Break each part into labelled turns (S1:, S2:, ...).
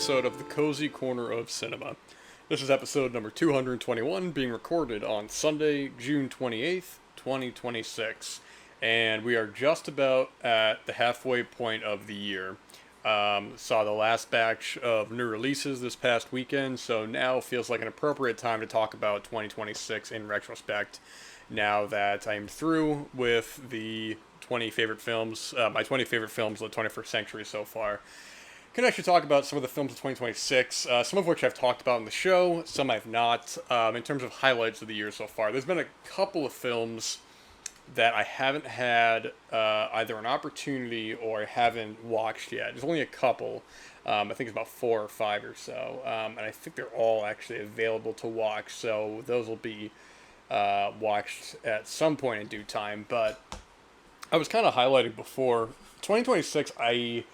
S1: episode of the Cozy Corner of Cinema. This is episode number 221, being recorded on Sunday, June 28th, 2026. And we are just about at the halfway point of the year. Saw the last batch of new releases this past weekend, so now feels like an appropriate time to talk about 2026 in retrospect, now that I'm through with the 20 favorite films, my 20 favorite films of the 21st century so far. Can actually talk about some of the films of 2026, some of which I've talked about in the show, some I've not, in terms of highlights of the year so far. There's been a couple of films that I haven't had either an opportunity or haven't watched yet. There's only a couple. I think it's about 4 or 5 or so. And I think they're all actually available to watch, so those will be watched at some point in due time. But I was kind of highlighting before, 2026, I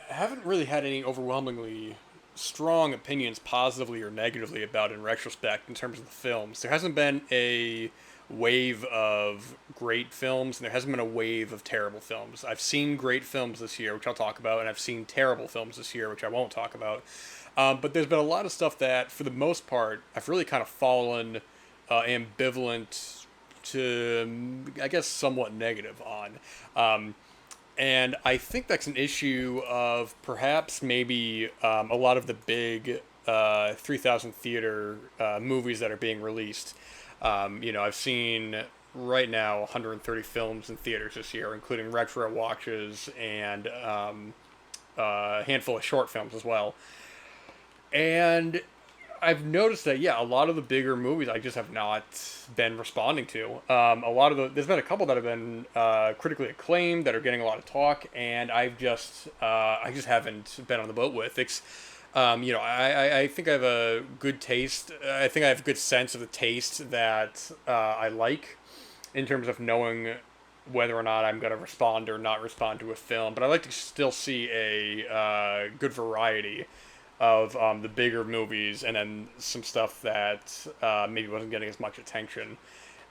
S1: haven't really had any overwhelmingly strong opinions, positively or negatively, about in retrospect in terms of the films. There hasn't been a wave of great films, and there hasn't been a wave of terrible films. I've seen great films this year, which I'll talk about, and I've seen terrible films this year, which I won't talk about. But there's been a lot of stuff that, for the most part, I've really kind of fallen ambivalent to, I guess, somewhat negative on. And I think that's an issue of perhaps maybe a lot of the big 3,000 theater movies that are being released. I've seen right now 130 films in theaters this year, including retro watches and a handful of short films as well. And I've noticed that, yeah, a lot of the bigger movies I just have not been responding to. There's been a couple that have been critically acclaimed, that are getting a lot of talk, and I just haven't been on the boat with. I think I have a good taste. I think I have a good sense of the taste that I like, in terms of knowing whether or not I'm going to respond or not respond to a film. But I like to still see a good variety of the bigger movies, and then some stuff that maybe wasn't getting as much attention.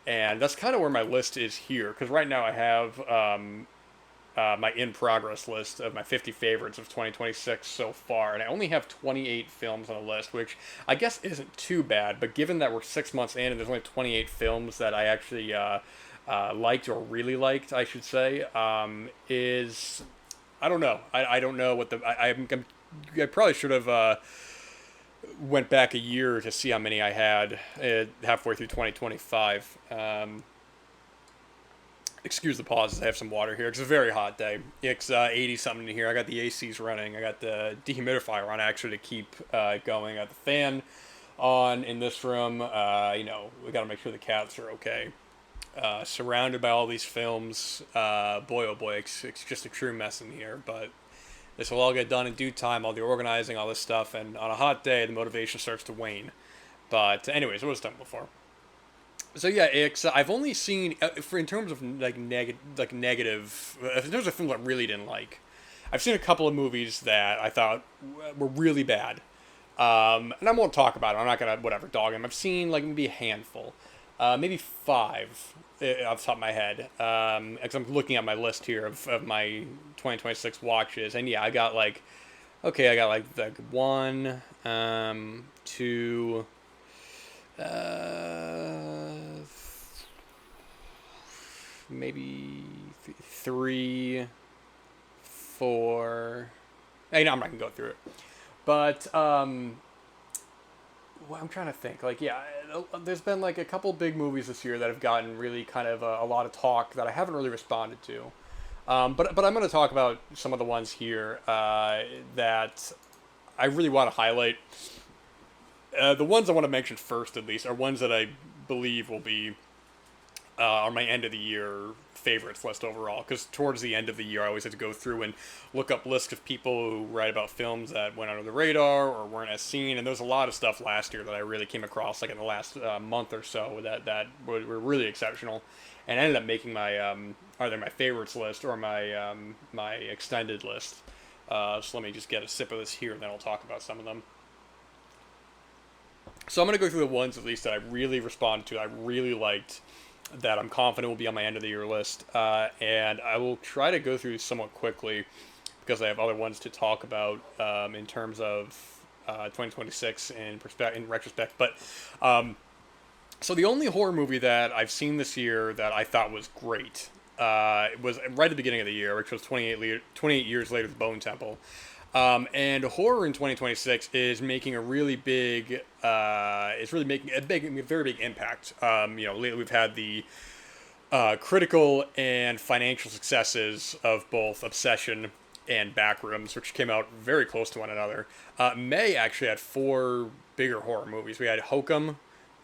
S1: And that's kind of where my list is here, because right now I have my in-progress list of my 50 favorites of 2026 so far, and I only have 28 films on the list, which I guess isn't too bad, but given that we're 6 months in and there's only 28 films that I actually liked, or really liked, I should say, is... I don't know. I don't know what I probably should have went back a year to see how many I had halfway through 2025. Excuse the pauses. I have some water here. It's a very hot day. It's 80-something in here. I got the ACs running. I got the dehumidifier on, actually, to keep going. I got the fan on in this room. We got to make sure the cats are okay. Surrounded by all these films. Boy, oh boy, it's just a true mess in here, but this will all get done in due time, all the organizing, all this stuff, and on a hot day, the motivation starts to wane. But anyways, it was done before. So yeah, I've only seen, in terms of negative, in terms of films I really didn't like, I've seen a couple of movies that I thought were really bad. And I won't talk about them. I'm not gonna dog them. I've seen maybe a handful, maybe 5 off the top of my head. Because I'm looking at my list here of my 2026 watches, and yeah, I got 1, 2, maybe 3, 4. Hey, no, I'm not gonna go through it, but well, I'm trying to think. There's been a couple big movies this year that have gotten really kind of a lot of talk that I haven't really responded to. But I'm going to talk about some of the ones here that I really want to highlight. The ones I want to mention first, at least, are ones that I believe will be on my end of the year favorites list overall, because towards the end of the year I always had to go through and look up lists of people who write about films that went under the radar or weren't as seen, and there was a lot of stuff last year that I really came across in the last month or so that were really exceptional, and ended up making my either my favorites list or my extended list. So let me just get a sip of this here, and then I'll talk about some of them. So I'm going to go through the ones, at least, that I really responded to, I really liked, that I'm confident will be on my end of the year list, and I will try to go through somewhat quickly, because I have other ones to talk about in terms of 2026 in retrospect. But so the only horror movie that I've seen this year that I thought was great was right at the beginning of the year, which was 28 years later, The Bone Temple. And horror in 2026 is making a really big, it's really making a very big impact. Lately we've had the critical and financial successes of both Obsession and Backrooms, which came out very close to one another. May actually had four bigger horror movies. We had Hokum,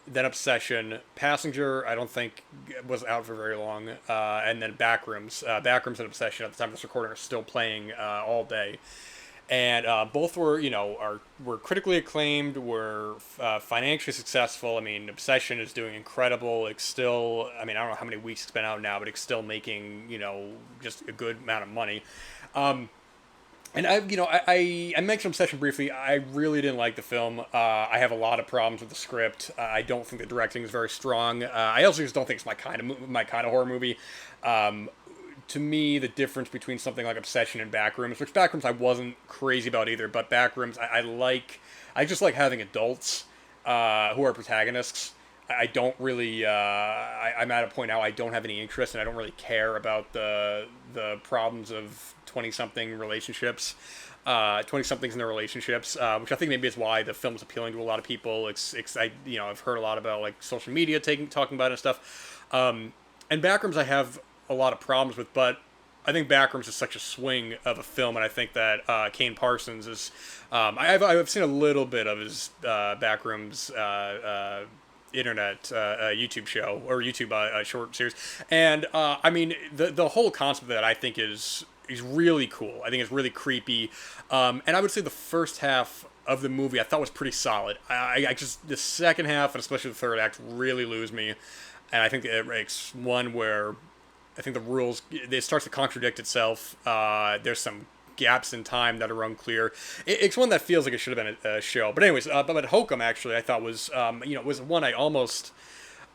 S1: then Obsession, Passenger. I don't think was out for very long, and then Backrooms. Backrooms and Obsession at the time of this recording are still playing all day, and both were were critically acclaimed, were financially successful. I mean, Obsession is doing incredible. It's still, I mean, I don't know how many weeks it's been out now, but it's still making just a good amount of money. And I mentioned Obsession briefly. I really didn't like the film. I have a lot of problems with the script. I don't think the directing is very strong. I also just don't think it's my kind of horror movie. To me, the difference between something like Obsession and Backrooms, which Backrooms I wasn't crazy about either, but Backrooms I just like having adults who are protagonists. I don't really. I'm at a point now I don't have any interest, and I don't really care about the problems of 20-something relationships, 20-somethings in their relationships, which I think maybe is why the film's appealing to a lot of people. I've heard a lot about like social media talking about it and stuff. And Backrooms I have a lot of problems with, but I think Backrooms is such a swing of a film, and I think that Kane Parsons is. I've seen a little bit of his Backrooms internet YouTube show or YouTube short series, and I mean the whole concept of that I think is really cool. I think it's really creepy, and I would say the first half of the movie I thought was pretty solid. I just the second half and especially the third act really lose me, and I think it's one where I think the rules it starts to contradict itself. There's some gaps in time that are unclear. It's one that feels like it should have been a show. But anyways, but Hokum actually I thought was was one I almost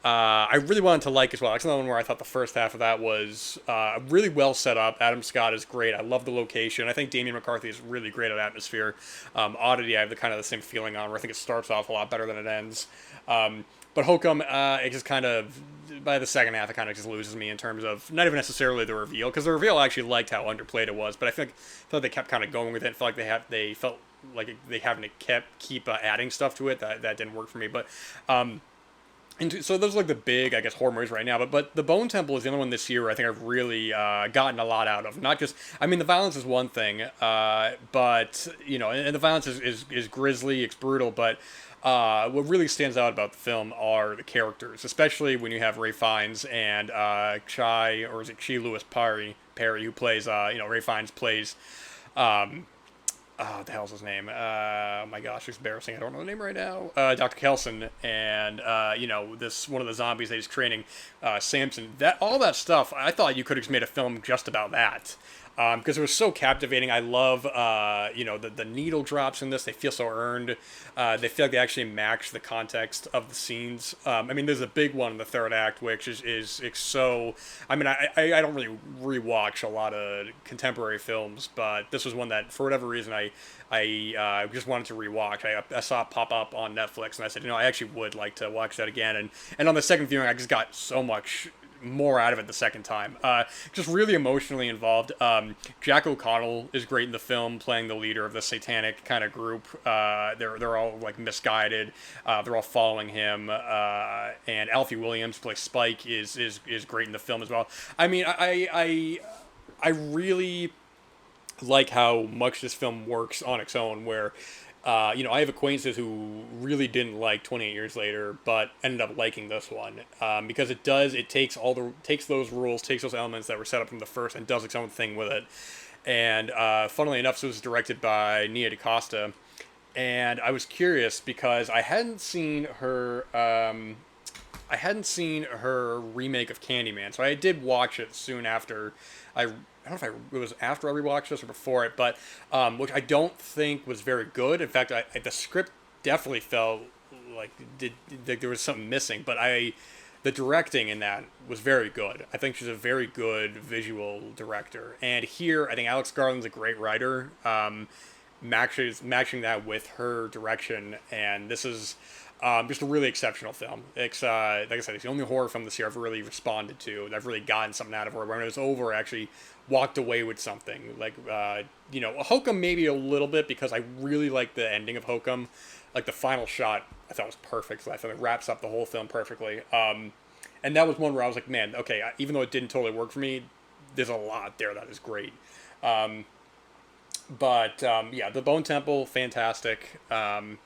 S1: I really wanted to like as well. It's another one where I thought the first half of that was really well set up. Adam Scott is great. I love the location. I think Damien McCarthy is really great at atmosphere. Oddity, I have the same feeling on where I think it starts off a lot better than it ends. But Hokum, it just kind of, by the second half, it kind of just loses me in terms of not even necessarily the reveal, because the reveal I actually liked how underplayed it was, but I feel like they kept kind of going with it. I felt like they felt like they having to keep adding stuff to it that didn't work for me. But and so those are like the big, I guess, horror movies right now. But The Bone Temple is the only one this year where I think I've really gotten a lot out of. Not just, I mean, the violence is one thing, but and the violence is grisly, it's brutal, but. What really stands out about the film are the characters, especially when you have Ray Fiennes and Chai, or is it Chi Lewis Perry, who plays, Ray Fiennes plays, what the hell's his name? Oh my gosh, it's embarrassing. I don't know the name right now. Dr. Kelson, and this one of the zombies that he's training, Samson. All that stuff. I thought you could have just made a film just about that. Because it was so captivating. I love, the needle drops in this. They feel so earned. They feel like they actually match the context of the scenes. I mean, there's a big one in the third act, which is so... I mean, I don't really rewatch a lot of contemporary films, but this was one that, for whatever reason, I just wanted to rewatch. I saw it pop up on Netflix, and I said, I actually would like to watch that again. And on the second viewing, I just got so much more out of it the second time. Just really emotionally involved. Jack O'Connell is great in the film, playing the leader of the satanic kind of group. They're all like misguided. They're all following him. And Alfie Williams, plays Spike, is great in the film as well. I mean, I really like how much this film works on its own, where I have acquaintances who really didn't like 28 Years Later, but ended up liking this one because it takes those rules, takes those elements that were set up from the first, and does its own thing with it. And funnily enough, so it was directed by Nia DaCosta, and I was curious because I hadn't seen her remake of Candyman, so I did watch it soon after. I don't know if it was after I rewatched this or before it, but which I don't think was very good. In fact, the script definitely felt like there was something missing. But I the directing in that was very good. I think she's a very good visual director. And here, I think Alex Garland's a great writer. Matching that with her direction, and this is just a really exceptional film. It's like I said, it's the only horror film this year I've really responded to. I've really gotten something out of it. When it was over, I actually walked away with something. Like Hokum maybe a little bit because I really like the ending of Hokum. Like the final shot, I thought was perfect. So I thought it wraps up the whole film perfectly. And that was one where I was like, man, okay, even though it didn't totally work for me, there's a lot there that is great. Yeah, the Bone Temple, fantastic. Let me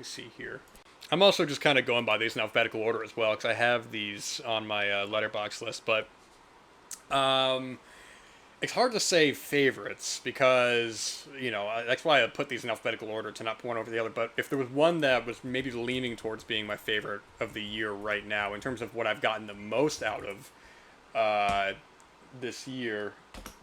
S1: see here. I'm also just kind of going by these in alphabetical order as well because I have these on my letterbox list. But it's hard to say favorites because that's why I put these in alphabetical order to not put one over the other. But if there was one that was maybe leaning towards being my favorite of the year right now in terms of what I've gotten the most out of this year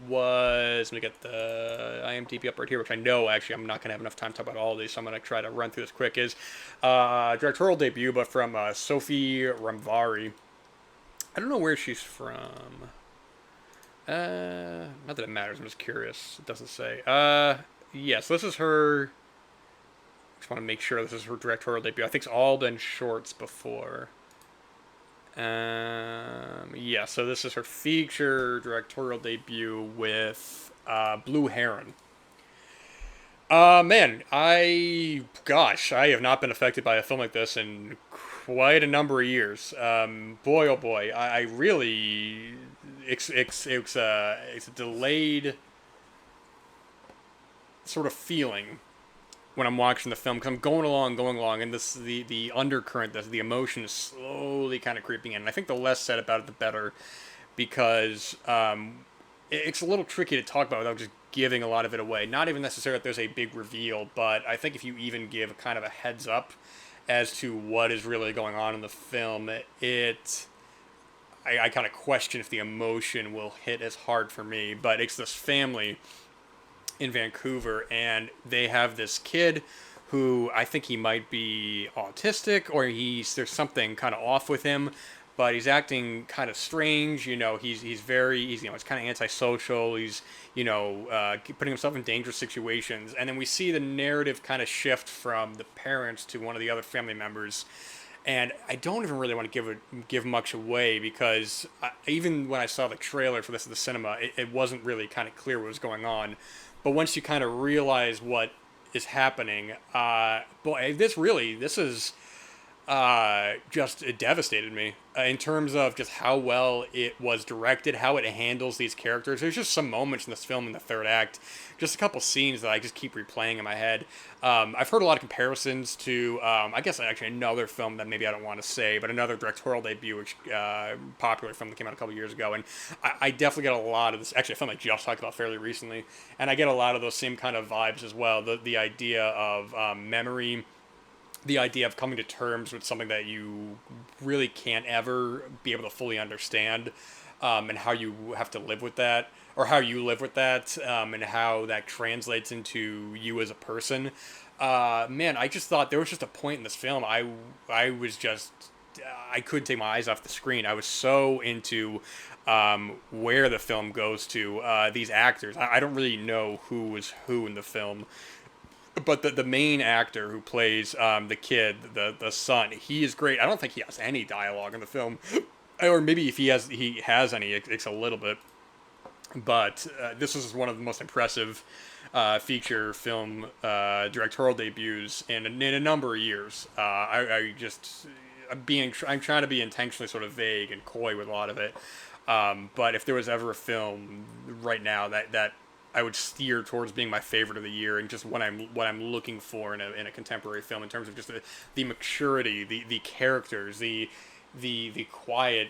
S1: was, let me get the IMDb up right here, which I know actually I'm not going to have enough time to talk about all of these, so I'm going to try to run through this quick, is directorial debut, but from Sophie Ramvari. I don't know where she's from. Not that it matters, I'm just curious. It doesn't say. Yes, this is her. I just want to make sure this is her directorial debut. I think it's all been shorts before. Yeah, so this is her feature directorial debut with Blue Heron. Man, I have not been affected by a film like this in quite a number of years. Boy, oh boy, I really, it's a delayed sort of feeling when I'm watching the film because I'm going along, and the undercurrent, the emotion is slowly kind of creeping in. And I think the less said about it, the better, because it's a little tricky to talk about without just giving a lot of it away. Not even necessarily that there's a big reveal, but I think if you even give kind of a heads up as to what is really going on in the film, I kind of question if the emotion will hit as hard for me. But it's this family in Vancouver, and they have this kid who I think he might be autistic or there's something kind of off with him, but he's acting kind of strange. He's it's kind of antisocial. He's putting himself in dangerous situations, and then we see the narrative kind of shift from the parents to one of the other family members. And I don't even really want to give much away because even when I saw the trailer for this at the cinema, it wasn't really kind of clear what was going on. But once you kind of realize what is happening, this is just, it devastated me in terms of just how well it was directed, how it handles these characters. There's just some moments in this film in the third act, just a couple scenes that I just keep replaying in my head. I've heard a lot of comparisons to, I guess actually another film that maybe I don't want to say, but another directorial debut, which popular film that came out a couple years ago, and I definitely get a lot of this. Actually, a film I just talked about fairly recently, and I get a lot of those same kind of vibes as well. The idea of memory, the idea of coming to terms with something that you really can't ever be able to fully understand, and how you have to live with that, or how you live with that, and how that translates into you as a person. Man, I just thought there was just a point in this film I couldn't take my eyes off the screen. I was so into where the film goes to. These actors, I don't really know who was who in the film, but the main actor who plays the kid, the son, he is great. I don't think he has any dialogue in the film, or maybe if he has any, it's a little bit. But this is one of the most impressive feature film directorial debuts in a number of years. I'm trying to be intentionally sort of vague and coy with a lot of it. But if there was ever a film right now that I would steer towards being my favorite of the year, and just what I'm looking for in a contemporary film in terms of just the maturity, the characters, the quiet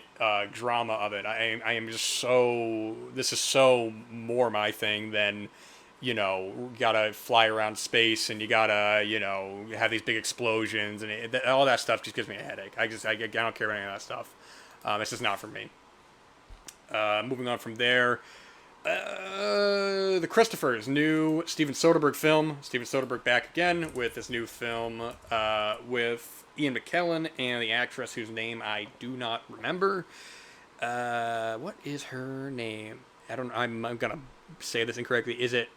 S1: drama of it. I am just so, this is so more my thing than, gotta fly around space and you gotta, have these big explosions and all that stuff just gives me a headache. I don't care about any of that stuff. It's just not for me. Moving on from there. The Christophers, new Steven Soderbergh film. Steven Soderbergh back again with this new film with Ian McKellen and the actress whose name I do not remember. What is her name? I don't. I'm gonna say this incorrectly. Is it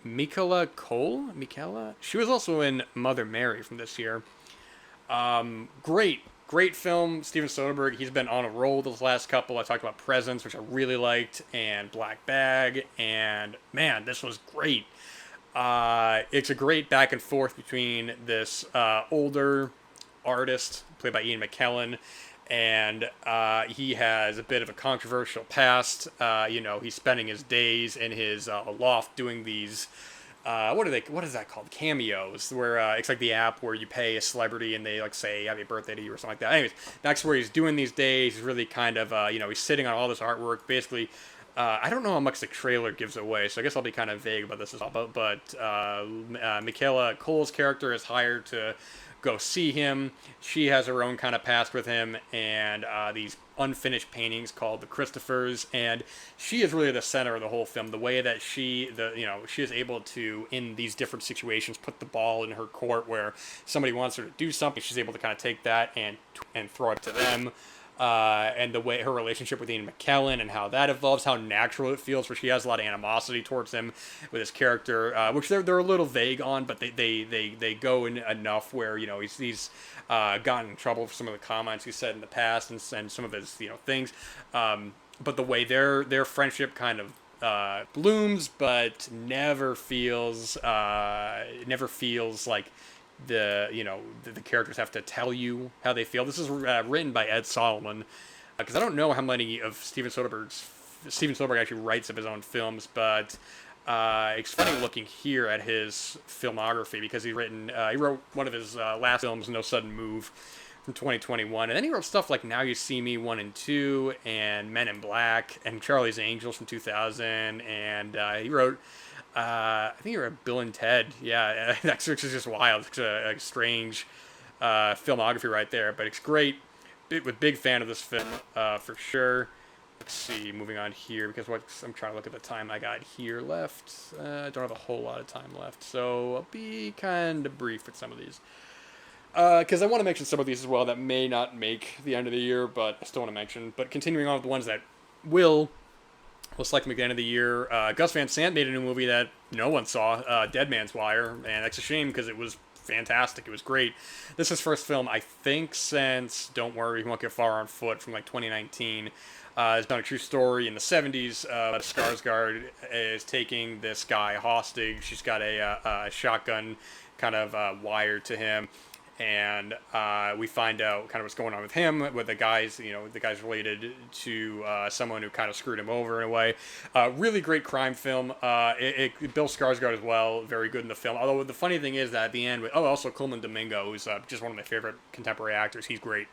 S1: Michaela Cole? Michaela? She was also in Mother Mary from this year. Great film. Steven Soderbergh, he's been on a roll those last couple. I talked about Presence, which I really liked, and Black Bag, and man, this was great. It's a great back and forth between this older artist, played by Ian McKellen, and he has a bit of a controversial past. He's spending his days in his loft doing these what is that called? Cameos, where it's like the app where you pay a celebrity and they like say happy birthday to you or something like that. Anyways, that's where he's doing these days. He's really kind of he's sitting on all this artwork. Basically, I don't know how much the trailer gives away, so I guess I'll be kind of vague about this as well. But Michaela Cole's character is hired to go see him. She has her own kind of past with him, and these unfinished paintings called the Christophers, and she is really the center of the whole film. The way that she is able to, in these different situations, put the ball in her court where somebody wants her to do something, she's able to kind of take that and throw it to them. And the way her relationship with Ian McKellen and how that evolves, how natural it feels, where she has a lot of animosity towards him with his character, which they're a little vague on, but they go in enough where he's gotten in trouble for some of the comments he said in the past and some of his things, but the way their friendship kind of blooms, but never feels like the characters have to tell you how they feel. This is written by Ed Solomon, because I don't know how many of Steven Soderbergh actually writes of his own films, but it's funny looking here at his filmography, because he wrote one of his last films, No Sudden Move, from 2021, and then he wrote stuff like Now You See Me 1 and 2, and Men in Black, and Charlie's Angels from 2000, and he wrote I think you were Bill and Ted. Yeah, that's which is just wild. It's a strange filmography right there, but it's great. Big fan of this film for sure. Let's see, moving on here, because I'm trying to look at the time I got here left. I don't have a whole lot of time left, so I'll be kind of brief with some of these. Because I want to mention some of these as well that may not make the end of the year, but I still want to mention. But continuing on with the ones that will select them at the end of the year. Gus Van Sant made a new movie that no one saw, Dead Man's Wire, and that's a shame because it was fantastic. It was great. This is his first film, I think, since Don't Worry, He Won't Get Far on Foot from like 2019. It's about a true story in the 70s. Skarsgård is taking this guy hostage. She's got a shotgun kind of wired to him. And we find out kind of what's going on with him, with the guy's related to someone who kind of screwed him over in a way. Really great crime film. Bill Skarsgård as well, very good in the film. Although the funny thing is that at the end, also Coleman Domingo, who's just one of my favorite contemporary actors. He's great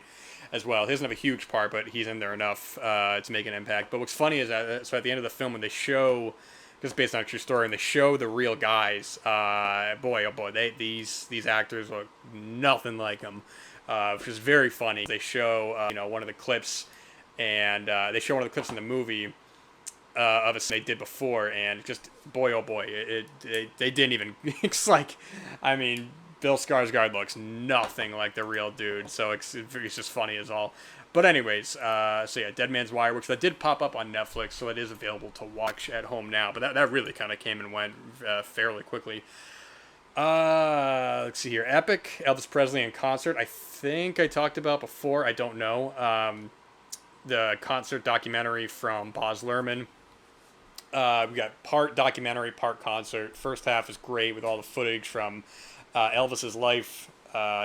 S1: as well. He doesn't have a huge part, but he's in there enough to make an impact. But what's funny is that so at the end of the film, when they show, because it's based on a true story, and they show the real guys, boy, oh boy, these actors look nothing like them, which is very funny. They show, one of the clips, and they show one of the clips in the movie of a they did before, and just, boy, oh boy, they didn't even, it's like, I mean, Bill Skarsgård looks nothing like the real dude, so it's just funny as all. But anyways, so yeah, Dead Man's Wire, which that did pop up on Netflix, so it is available to watch at home now. But that really kind of came and went fairly quickly. Let's see here. Epic, Elvis Presley in concert. I think I talked about before. I don't know. The concert documentary from Baz Luhrmann. We got part documentary, part concert. First half is great with all the footage from Elvis's life,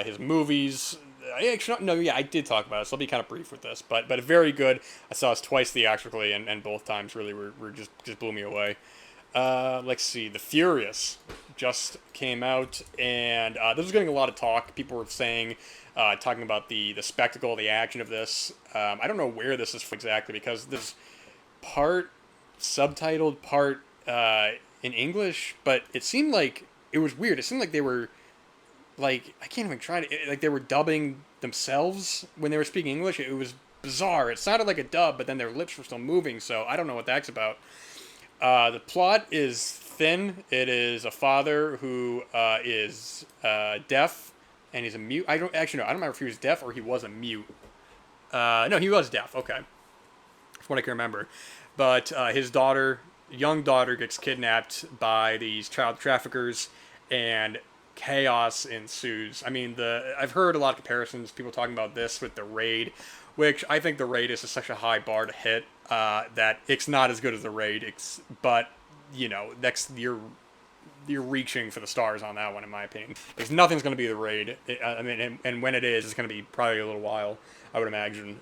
S1: his movies. I did talk about it, so I'll be kind of brief with this, but very good. I saw it twice theatrically, and both times really were just blew me away. Let's see, The Furious just came out, and this was getting a lot of talk. People were saying, talking about the spectacle, the action of this. I don't know where this is from exactly, because this part subtitled, part in English, but it seemed like it was weird. It seemed like they were, like, I can't even try to, like they were dubbing themselves when they were speaking English. It was bizarre. It sounded like a dub, but then their lips were still moving, so I don't know what that's about. The plot is thin. It is a father who is deaf, and he's a mute. I don't actually know. I don't remember if he was deaf or he was a mute. No, he was deaf. Okay, from what I can remember. But his daughter, young daughter, gets kidnapped by these child traffickers, and chaos ensues. I mean, I've heard a lot of comparisons, people talking about this with the Raid, which I think the Raid is such a high bar to hit that it's not as good as the Raid. But next you're reaching for the stars on that one, in my opinion. Because nothing's going to be the Raid. I mean, and when it is, it's going to be probably a little while, I would imagine.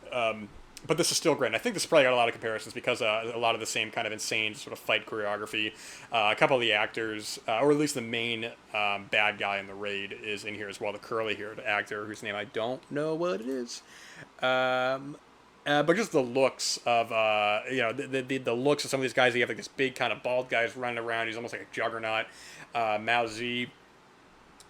S1: But this is still great. And I think this probably got a lot of comparisons because a lot of the same kind of insane sort of fight choreography. A couple of the actors, or at least the main bad guy in the Raid, is in here as well. The curly-haired actor, whose name I don't know what it is. But just the looks of the looks of some of these guys. You have like this big kind of bald guy running around. He's almost like a juggernaut. Mao Z,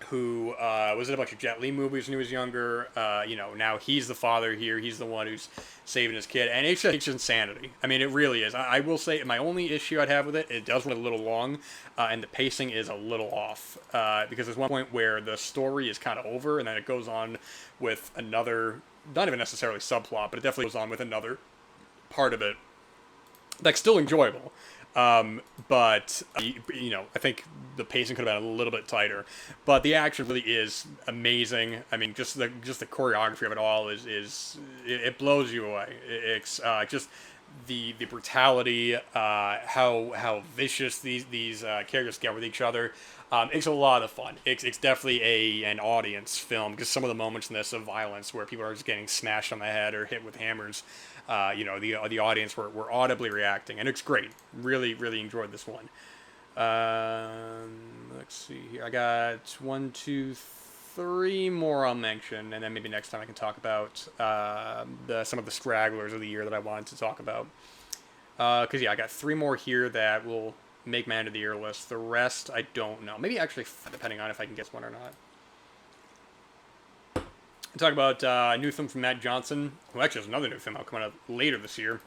S1: who was in a bunch of Jet Li movies when he was younger. Now he's the father here. He's the one who's saving his kid, and it's insanity. I mean, it really is. I will say my only issue I'd have with it does run a little long, and the pacing is a little off because there's one point where the story is kind of over, and then it goes on with another, not even necessarily subplot, but it definitely goes on with another part of it that's still enjoyable. But I think the pacing could have been a little bit tighter. But the action really is amazing. I mean, just the choreography of it all it blows you away. It's just the brutality, how vicious these characters get with each other. It's a lot of fun. It's definitely an audience film because some of the moments in this of violence where people are just getting smashed on the head or hit with hammers, the audience were audibly reacting, and it's great. Really, really enjoyed this one. Let's see here. I got 1, 2, 3 more I'll mention, and then maybe next time I can talk about some of the stragglers of the year that I wanted to talk about. Because I got 3 more here that will make my end of the year list. The rest I don't know. Maybe actually, depending on if I can guess one or not. I'll talk about a new film from Matt Johnson, who actually has another new film out coming out later this year.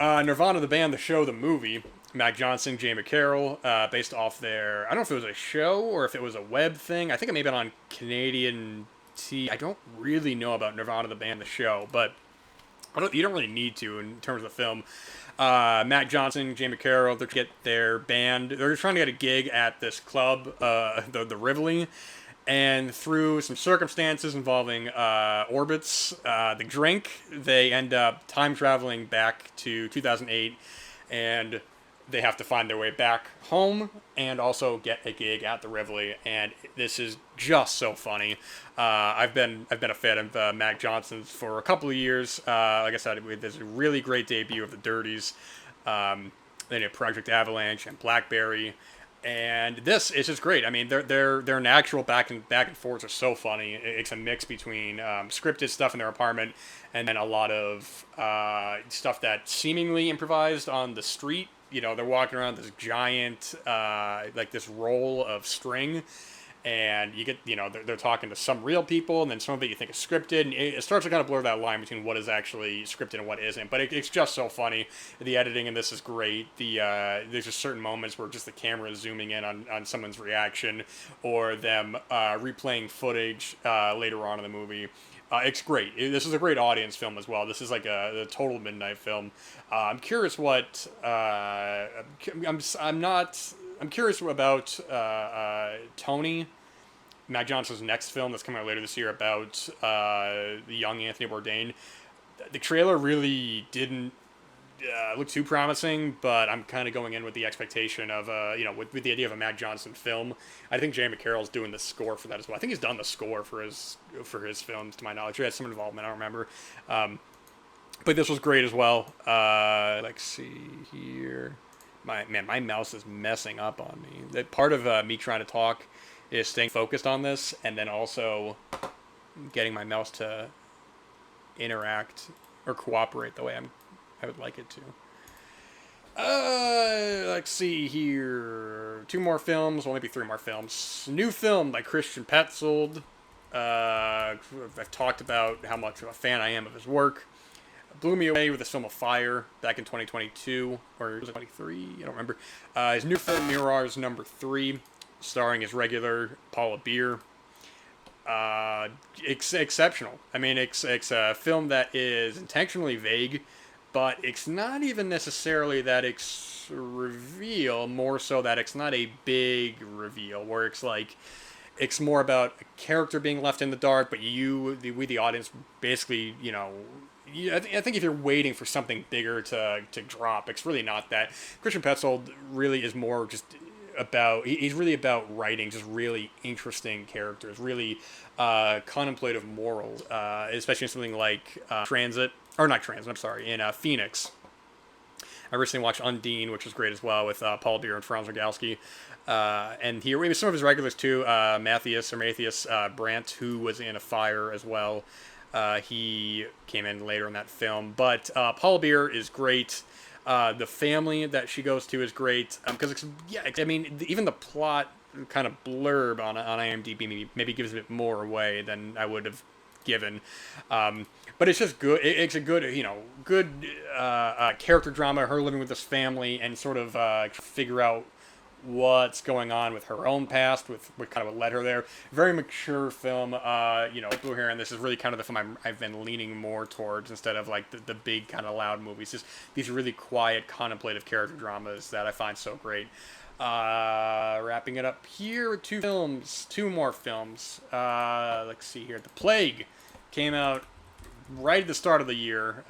S1: Nirvana, the band, the show, the movie. Matt Johnson, Jay McCarroll, based off I don't know if it was a show or if it was a web thing. I think it may have been on Canadian T. I don't really know about Nirvana, the band, the show, but you don't really need to in terms of the film. Matt Johnson, Jay McCarroll, they're trying to get their band. They're trying to get a gig at this club, the Rivoli, and through some circumstances involving orbits, the drink, they end up time traveling back to 2008, and they have to find their way back home and also get a gig at the Rivoli, and this is just so funny. I've been a fan of Matt Johnson's for a couple of years. Like I said, there's a really great debut of the Dirties. Then you have Project Avalanche and Blackberry, and this is just great. I mean, their natural back and forths are so funny. It's a mix between scripted stuff in their apartment and then a lot of stuff that seemingly improvised on the street. They're walking around this giant, like this roll of string, and you get, they're talking to some real people, and then some of it you think is scripted, and it starts to kind of blur that line between what is actually scripted and what isn't. But it's just so funny. The editing in this is great. There's just certain moments where just the camera is zooming in on someone's reaction, or them replaying footage later on in the movie. It's great. This is a great audience film as well. This is like a total midnight film. I'm curious what I'm curious about Tony, Matt Johnson's next film that's coming out later this year about the young Anthony Bourdain. The trailer really didn't look too promising, but I'm kind of going in with the expectation of with the idea of a Matt Johnson film. I think Jay McCarroll's doing the score for that as well. I think he's done the score for his films, to my knowledge. He had some involvement, I don't remember. But this was great as well. Let's see here. My mouse is messing up on me. That part of me trying to talk is staying focused on this, and then also getting my mouse to interact or cooperate the way I would like it to. Let's see here. 2 more films. Well, maybe 3 more films. New film by Christian Petzold. I've talked about how much of a fan I am of his work. blew me away with the film of Fire back in 2022, or was it 23? I don't remember. His new film, Mirrors Number 3, starring his regular Paula Beer. Exceptional. I mean, it's a film that is intentionally vague, but it's not even necessarily that it's reveal, more so that it's not a big reveal, where it's like, it's more about a character being left in the dark, but we the audience, basically, I think if you're waiting for something bigger to drop, it's really not that. Christian Petzold really is more just about, he's really about writing just really interesting characters, really contemplative morals, especially in something like in Phoenix. I recently watched Undine, which was great as well, with Paul Beer and Franz Rogowski. And here we have some of his regulars too, Matthias Brandt, who was in A Fire as well. He came in later in that film. But Paul Beer is great. The family that she goes to is great. Because, even the plot kind of blurb on IMDb maybe gives a bit more away than I would have given. But it's just good. It's a good, good character drama. Her living with this family and sort of figure out what's going on with her own past, with what kind of led her there. Very mature film. Blue Hair, and this is really kind of the film I've been leaning more towards instead of like the big kind of loud movies. Just these really quiet, contemplative character dramas that I find so great. Wrapping it up here with two more films. Let's see here. The Plague came out right at the start of the year,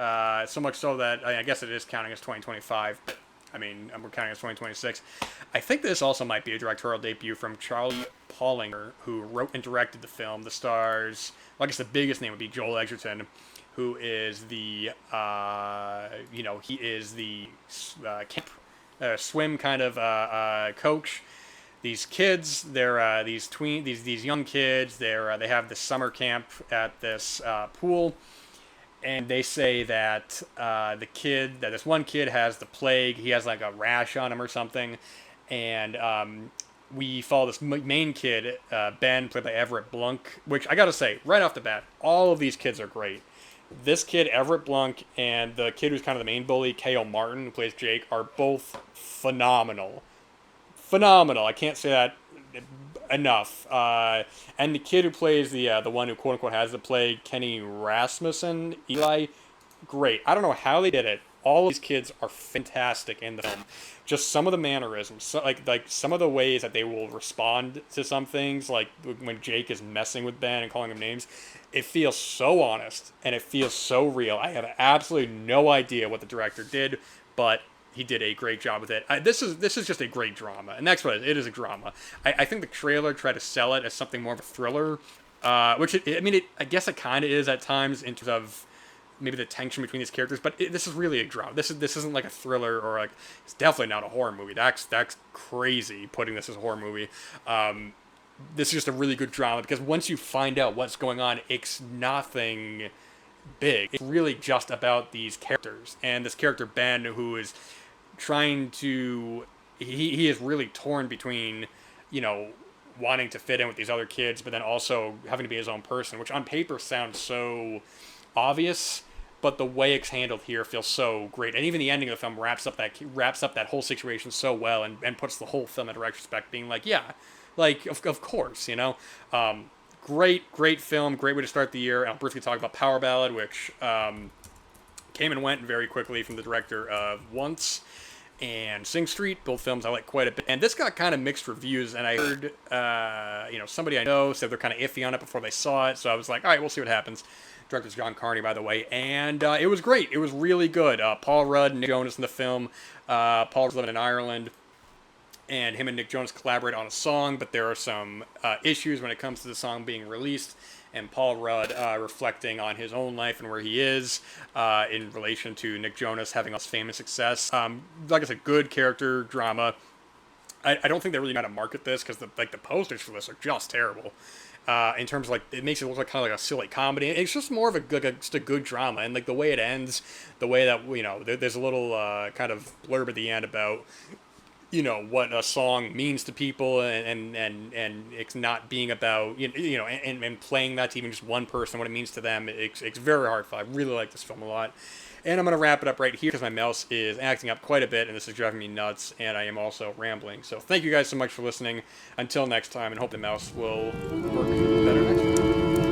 S1: so much so that I guess it is counting as 2025, but we're counting as 2026. I think this also might be a directorial debut from Charlie Paulinger, who wrote and directed the film. The stars, well, I guess the biggest name would be Joel Edgerton, who is the, he is the camp, swim kind of coach. These kids, they're these young kids. They have this summer camp at this pool. And they say that this one kid has the plague. He has like a rash on him or something. And we follow this main kid, Ben, played by Everett Blunk, which I got to say, right off the bat, all of these kids are great. This kid, Everett Blunk, and the kid who's kind of the main bully, K.O. Martin, who plays Jake, are both phenomenal. Phenomenal. I can't say that enough. And the kid who plays the one who quote unquote has the plague, Kenny Rasmussen, Eli, great. I don't know how they did it. All of these kids are fantastic in the film. Just some of the mannerisms, so like some of the ways that they will respond to some things, like when Jake is messing with Ben and calling him names, it feels so honest and it feels so real. I have absolutely no idea what the director did, but he did a great job with it. This is just a great drama, and that's what it is a drama. I think the trailer tried to sell it as something more of a thriller, which I guess it kind of is at times in terms of maybe the tension between these characters. But this is really a drama. This isn't like a thriller or like, it's definitely not a horror movie. That's crazy putting this as a horror movie. This is just a really good drama because once you find out what's going on, it's nothing big. It's really just about these characters and this character Ben, who is trying to, he is really torn between, wanting to fit in with these other kids, but then also having to be his own person, which on paper sounds so obvious, but the way it's handled here feels so great. And even the ending of the film wraps up that whole situation so well and puts the whole film into retrospect, being like, yeah, like of course, great film, great way to start the year. I'll briefly talk about Power Ballad, which came and went very quickly, from the director of Once and Sing Street, both films I like quite a bit. And this got kind of mixed reviews, and I heard, somebody I know said they're kind of iffy on it before they saw it, so I was like, all right, we'll see what happens. Director's John Carney, by the way, and it was great. It was really good. Paul Rudd and Nick Jonas in the film. Paul's living in Ireland, and him and Nick Jonas collaborate on a song, but there are some issues when it comes to the song being released, and Paul Rudd reflecting on his own life and where he is in relation to Nick Jonas having all this famous success. Like I said, good character drama. I don't think they really know how to market this, because the posters for this are just terrible. In terms of, like, it makes it look like kind of like a silly comedy. It's just more of a good drama, and like the way it ends, the way that there's a little kind of blurb at the end about what a song means to people, and it's not being about and playing that to even just one person, what it means to them. It's very heartfelt. I really like this film a lot. And I'm going to wrap it up right here because my mouse is acting up quite a bit and this is driving me nuts, and I am also rambling. So thank you guys so much for listening. Until next time, and hope the mouse will work better next time.